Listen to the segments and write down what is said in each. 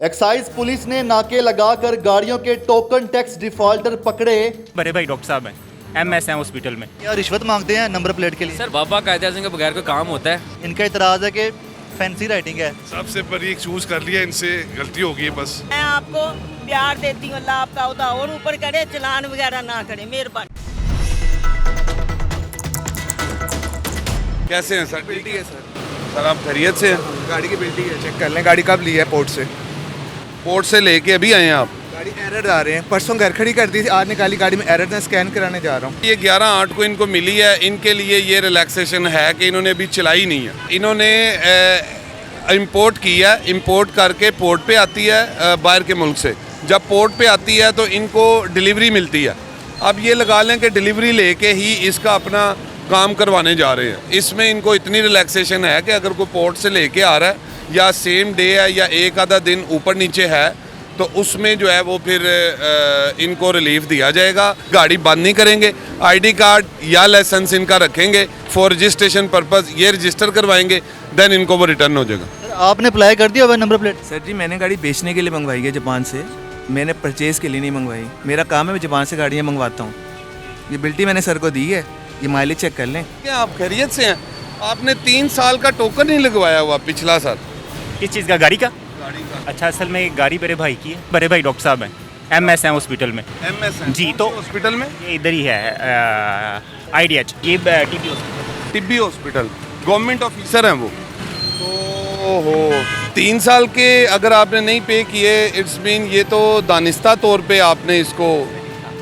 Excise police ने नाके लगाकर गाड़ियों के टोकन टैक्स डिफॉल्टर पकड़े। बड़े भाई डॉक्टर साहब हैं, एमएस हैं हॉस्पिटल में। क्या रिश्वत मांगते हैं नंबर प्लेट के लिए? सर बाबा कायदे आज़म के बगैर कोई काम होता है? इनका इतराज़ है कि फैंसी राइटिंग है। सबसे बड़ी एक चूज कर लिया, इनसे गलती हो गई बस। मैं आपको प्यार देती हूँ, अल्लाह आपका उदा और ऊपर करे, चलान वगैरह ना करे, मेहरबानी। कैसे हैं सर? बिल्टी है सर आप खैरियत से हैं? गाड़ी की बिल्टी है, चेक कर लें। गाड़ी कब ली है पोर्ट से? पोर्ट से लेके अभी आए हैं आप? गाड़ी एरर आ रहे हैं, परसों घर खड़ी कर दी थी, आज निकाली गाड़ी में एरर है, स्कैन कराने जा रहा हूँ। ये 11/8 को इनको मिली है। इनके लिए ये रिलैक्सेशन है कि इन्होंने अभी चलाई नहीं है। इन्होंने इंपोर्ट की है, इंपोर्ट करके पोर्ट पे आती है बाहर के मुल्क से। जब पोर्ट पे आती है तो इनको डिलीवरी मिलती है। अब ये लगा लें कि डिलीवरी लेके ही इसका अपना काम करवाने जा रहे हैं। इसमें इनको इतनी रिलैक्सेशन है कि अगर कोई पोर्ट से लेके आ रहा है या सेम डे है या एक आधा दिन ऊपर नीचे है तो उसमें जो है वो फिर इनको रिलीफ दिया जाएगा। गाड़ी बंद नहीं करेंगे, आईडी कार्ड या लाइसेंस इनका रखेंगे फॉर रजिस्ट्रेशन पर्पस, ये रजिस्टर करवाएंगे, देन इनको वो रिटर्न हो जाएगा। सर आपने अप्लाई कर दिया हुआ नंबर प्लेट? सर जी मैंने गाड़ी बेचने के लिए मंगवाई है जापान से, मैंने परचेज़ के लिए नहीं मंगवाई। मेरा काम है मैं जापान से गाड़ियाँ मंगवाता हूँ। ये बिल्टी मैंने सर को दी है, ये माइलेज चेक कर लें। क्या आप खैरियत से हैं? आपने 3 साल का टोकन नहीं लगवाया हुआ पिछला साल? किस चीज़ का? गाड़ी का? अच्छा, असल में गाड़ी मेरे भाई की है। बड़े भाई डॉक्टर साहब हैं, एमएस हैं हॉस्पिटल में। एमएस जी, तो हॉस्पिटल में ये इधर ही है आईडीएच, ये TB hospital. Tibbi hospital, government officer हैं वो। तो हो 3 साल के अगर आपने नहीं पे किए, इट्स मीन ये तो दानिस्ता तौर पे आपने इसको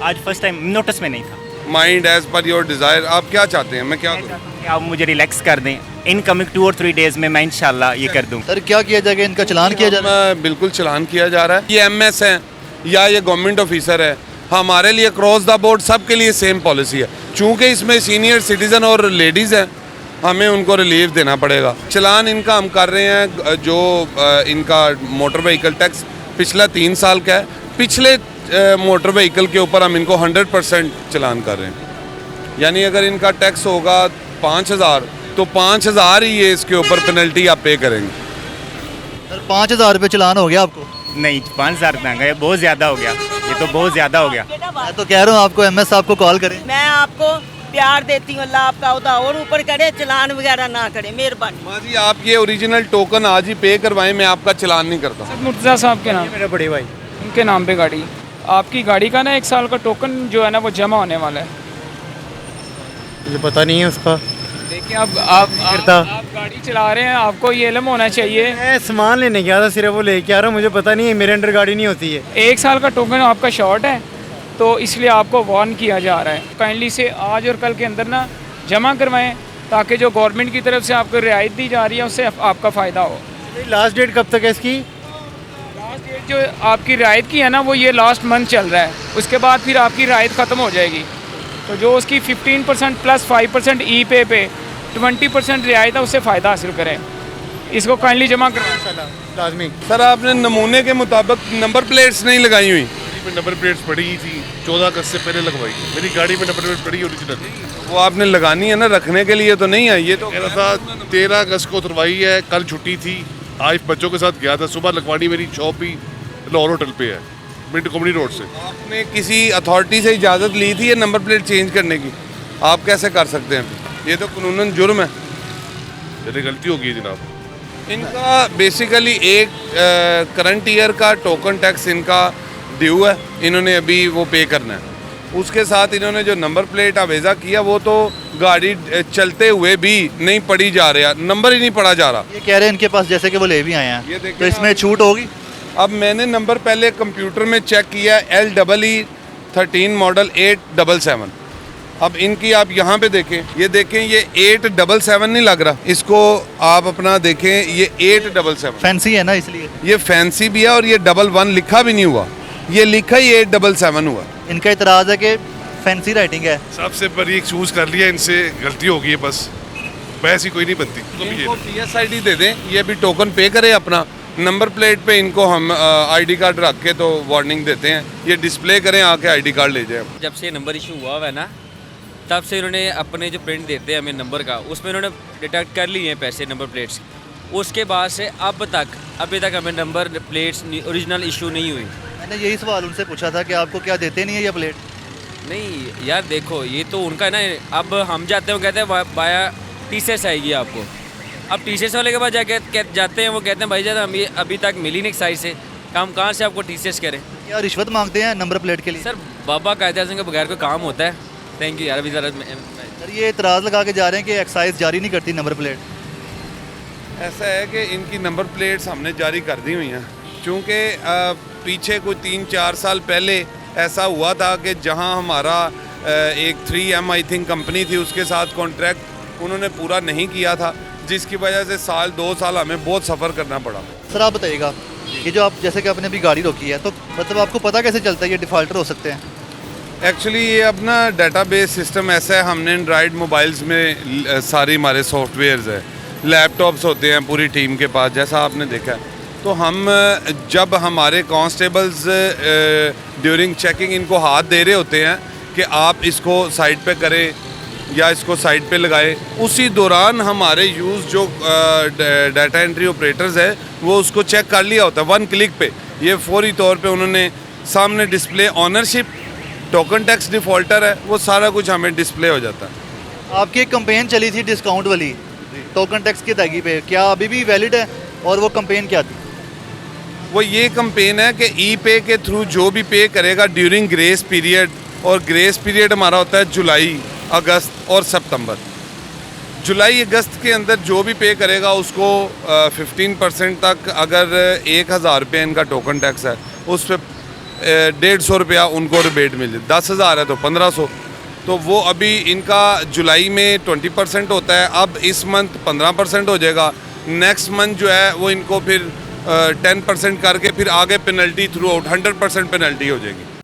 आज फर्स्ट टाइम नोटिस में नहीं था। Mind as per your desire. आप क्या चाहते हैं, मैं क्या करूँ? कि आप मुझे रिलैक्स कर दें, इनकमिंग 2 और 3 डेज़ में मैं इंशाल्लाह ये कर दूँ। सर क्या किया जाएगा? इनका चलान किया जा रहा है? बिल्कुल चलान किया जा रहा है। ये एमएस हैं या ये गवर्नमेंट ऑफिसर है, हमारे लिए क्रॉस द बोर्ड सबके लिए सेम पॉलिसी है। चूँकि इसमें सीनियर सिटीज़न और लेडीज़ हैं, हमें उनको रिलीफ देना पड़ेगा। चलान इनका हम कर रहे हैं, जो इनका मोटर व्हीकल टैक्स पिछला 3 साल का है, पिछले मोटर व्हीकल के ऊपर हम इनको 100% चलान कर रहे हैं। यानी अगर इनका टैक्स होगा 5,000 तो 5,000 ही ये इसके ऊपर पेनल्टी आप पे करेंगे। सर 5,000 रुपये चलान हो गया आपको? नहीं, 5,000 ना गए, बहुत ज़्यादा हो गया, ये तो बहुत ज़्यादा हो गया। मैं तो कह रहा हूँ आपको एमएस साहब को कॉल करें। मैं आपको प्यार देती हूँ, अल्लाह आपका उदा और ऊपर करे, चलान वगैरह ना करे, मेहरबानी। माँ जी आप ये ओरिजिनल टोकन आज ही पे करवाएं, मैं आपका चलान नहीं करता। मुर्तज़ा साहब के नाम, मेरे बड़े भाई उनके नाम पे गाड़ी। आपकी गाड़ी का ना 1 साल का टोकन जो है ना वो जमा होने वाला है। मुझे पता नहीं है उसका। देखिए आप गाड़ी चला रहे हैं, आपको ये इल्म होना चाहिए। मैं सामान लेने गया था, सिर्फ वो लेके आ रहा हूँ, मुझे पता नहीं है, मेरे अंडर गाड़ी नहीं होती है। 1 साल का टोकन आपका शॉर्ट है तो इसलिए आपको वार्न किया जा रहा है। काइंडली से आज और कल के अंदर ना जमा करवाएं ताकि जो गवर्नमेंट की तरफ से आपको रियायत दी जा रही है उससे आपका फ़ायदा हो। लास्ट डेट कब तक है इसकी? लास्ट डेट जो आपकी रियायत की है ना वो ये लास्ट मंथ चल रहा है, उसके बाद फिर आपकी रियायत ख़त्म हो जाएगी। तो जो उसकी 15% प्लस 5% ई पे 20% रियायत है, उससे फ़ायदा हासिल करें। इसको काइंडली जमा करें लाजमी। सर आपने नमूने के मुताबिक नंबर प्लेट्स नहीं लगाई हुई? नंबर प्लेट्स पड़ी थी, 14 अगस्त से पहले लगवाई। मेरी गाड़ी में नंबर प्लेट पड़ी ओरिजिनल, वो आपने लगानी है ना, रखने के लिए तो नहीं है। ये तो कह रहा था 13 अगस्त को उतरवाई है, कल छुट्टी थी, आज बच्चों के साथ गया था। सुबह लगवानी मेरी शॉप ही लाहौर होटल पे है, मिंट कॉमेडी रोड से। आपने किसी अथॉरिटी से इजाज़त ली थी ये नंबर प्लेट चेंज करने की? आप कैसे कर सकते हैं? ये तो कानूनन जुर्म है। मेरी गलती हो गई जनाब। इनका बेसिकली एक करंट ईयर का टोकन टैक्स इनका ड्यू है, इन्होंने अभी वो पे करना है। उसके साथ इन्होंने जो नंबर प्लेट आवेज़ा किया वो तो गाड़ी चलते हुए भी नहीं पड़ी जा रहा, नंबर ही नहीं पड़ा जा रहा। ये कह रहे हैं इनके पास जैसे कि वो ले भी आए ये हैं, देखिए तो इसमें छूट होगी? अब मैंने नंबर पहले कंप्यूटर में चेक किया, LEE13 मॉडल 877। अब इनकी आप यहाँ पे देखें, ये देखें, ये 877 नहीं लग रहा, इसको आप अपना देखें, ये 877 फैंसी है ना इसलिए। ये फैंसी भी है और ये 11 लिखा भी नहीं हुआ, ये लिखा ही 877 हुआ। इनका इतराज़ है कि फैंसी राइटिंग है। सबसे बड़ी एक चूज कर लिया, इनसे गलती हो गई है बस, बहस ही कोई नहीं बनती। इनको PSID दे दें, ये भी टोकन पे करे अपना। नंबर प्लेट पे इनको हम आईडी कार्ड रख के तो वार्निंग देते हैं, ये डिस्प्ले करें, आके आईडी कार्ड ले जाएं। जब से नंबर इशू हुआ है ना, तब से इन्होंने अपने जो प्रिंट देते हैं हमें नंबर का, उसमें इन्होंने डिटेक्ट कर लिए हैं पैसे नंबर प्लेट्स। उसके बाद से अभी तक हमें नंबर प्लेट्स ओरिजिनल इशू नहीं हुई। मैंने यही सवाल उनसे पूछा था कि आपको क्या देते नहीं है ये प्लेट। नहीं यार देखो, ये तो उनका ना, अब हम जाते हैं वो कहते हैं बाया टीसीएस आएगी आपको। अब टीसीएस वाले के पास जाके जाते हैं, वो कहते हैं भाई जान हम ये अभी तक मिली नहीं साइज से, हम कहाँ से आपको टीसीएस करें। क्या रिश्वत मांगते हैं नंबर प्लेट के लिए? सर बाबा कायदे आज़म के बगैर कोई काम होता है? थैंक यू यार। अभी ज़रा सर ये इतराज़ लगा के जा रहे हैं कि एक्साइज जारी नहीं करती नंबर प्लेट। ऐसा है कि इनकी नंबर प्लेट्स हमने जारी कर दी हुई हैं, क्योंकि पीछे कोई 3-4 साल पहले ऐसा हुआ था कि जहां हमारा एक 3M आई थिंक कंपनी थी, उसके साथ कॉन्ट्रैक्ट उन्होंने पूरा नहीं किया था, जिसकी वजह से 2 साल हमें बहुत सफ़र करना पड़ा। सर आप बताइएगा, ये जो आप जैसे कि आपने अभी गाड़ी रोकी है, तो मतलब आपको पता कैसे चलता है ये डिफ़ॉल्टर हो सकते हैं? एक्चुअली ये अपना डेटाबेस सिस्टम ऐसा है, हमने एंड्रॉयड मोबाइल्स में सारी हमारे सॉफ्टवेयर्स है, लैपटॉप्स होते हैं पूरी टीम के पास, जैसा आपने देखा है। तो हम जब हमारे कांस्टेबल्स ड्यूरिंग चेकिंग इनको हाथ दे रहे होते हैं कि आप इसको साइड पे करें या इसको साइड पे लगाएं, उसी दौरान हमारे यूज़ जो डाटा एंट्री ऑपरेटर्स है वो उसको चेक कर लिया होता है 1 क्लिक पे। ये फौरी तौर पे उन्होंने सामने display ownership, token tax defaulter है, वो सारा कुछ हमें डिस्प्ले हो जाता है। आपकी एक कंपेन चली थी डिस्काउंट वाली टोकन टैक्स की अदायगी पे, क्या अभी भी वैलिड है? और वो कंपेन क्या थी? वो ये कंपेन है कि ई पे के थ्रू जो भी पे करेगा ड्यूरिंग ग्रेस पीरियड, और ग्रेस पीरियड हमारा होता है जुलाई, अगस्त और सितंबर। जुलाई अगस्त के अंदर जो भी पे करेगा उसको 15% तक, अगर 1000 रुपये इनका टोकन टैक्स है उस पर 150 रुपया उनको रिबेट मिल जाए। 10,000 है तो 1500। तो वो अभी इनका जुलाई में 20% होता है, अब इस मंथ 15% हो जाएगा, नेक्स्ट मंथ जो है वो इनको फिर 10% करके फिर आगे पेनल्टी थ्रू आउट 100% पेनल्टी हो जाएगी।